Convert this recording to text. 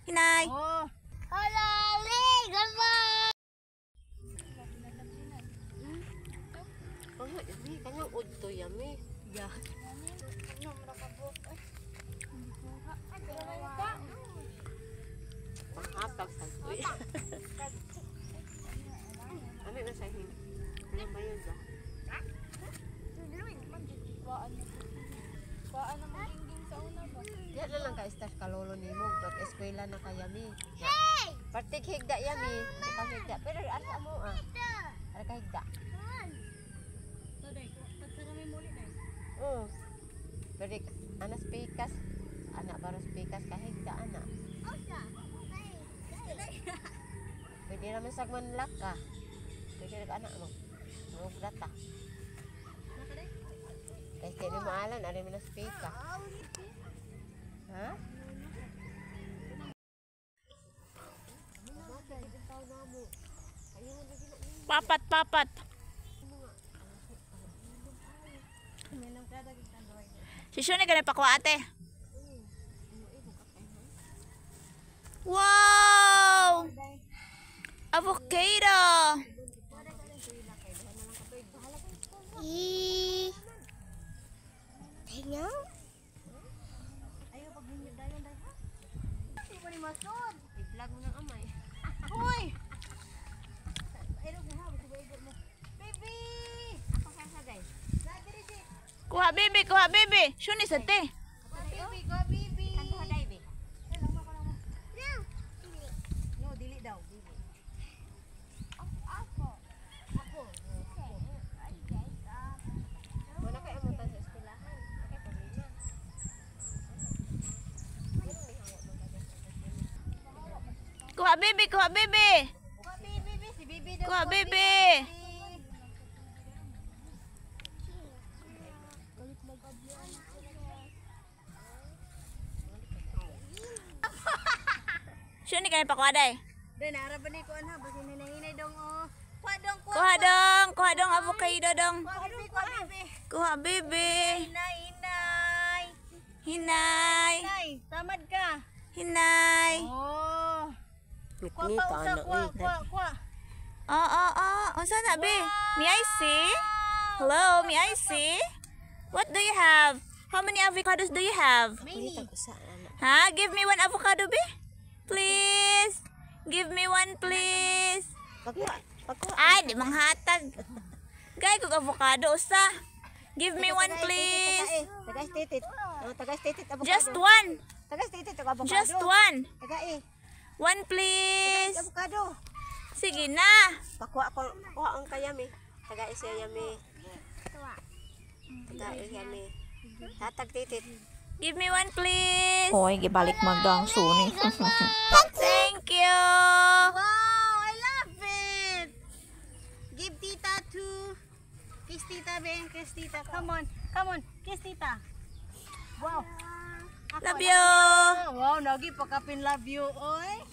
Hinay. Oh. Halali, gabay. Ano, yami, kanyang udto yami. Ya. Panghatag sa tuwi. Ano na sa hin? Ano ba yun ba? Kuhaan na maginging sa una ba? Yan na lang ka-start kalolo ni mo. Pag-eskwela na ka yami. Partik higda yami. Ikaw higda. Pero asa mo ah. Ara ka higda. Oo. Pero anas pikas. Anak baru pikas ka higda anak. Pwede naman sagman laka. Pwede rin anak mo. Nugrata. Kasi hindi mo alam, ari mo na spika. Ha? Papat. Si Shuni ganun pa ko ate. Wow! Avocado! Tingnan. Ayaw pag minyo dayon dai ha. Hindi mo ni masod. I-vlog mo ng amay. Hoy. Ayaw mo ha, bugo mo. Baby! Apa ka sa day? Nadiri. Kuha baby. Shuni sa te. Baby, go baby. Kanto ka day, be? Lang mo. No, dili daw, dili. Ako. Wala kayo amutan sa eskwelahan. Okay, problema. Kuha baby. Go baby, si baby daw. Kuha baby. Shuni ganun pa ko aday. Dai naraban ni ko ana, basi hinay dong oh. Kuha dong avocado dong. Baby. Kuha baby. Inay. Hinay. Inay, tamad ka. Hinay. Oh. Nita anak ni. Kuha. Unsa na be? May I see? Hello, may I see? What do you have? How many avocados do you have? Mini. Ha? Give me one avocado be? Please. Give me one please. Pagkuha. Ay, di manghatag. Gay kog avocado usa. Give me one please. Taga-estetit. Taga-estetit avocado. Just one. Taga-estetit avocado. Just one. Taga-e. One please. Avocado. Sige na. Pakuha ko. Kuha ang kayami. Taga-isya yami. Taga-yami. Tatag titit. Give me one please. Hoy, gibalik magdang suni. Thank you. Wow, I love it. Give tita to. Kiss tita, Ben. Kiss tita. Come on. Kiss tita. Wow. Love you. Wow, nagi pakapin love you, oy.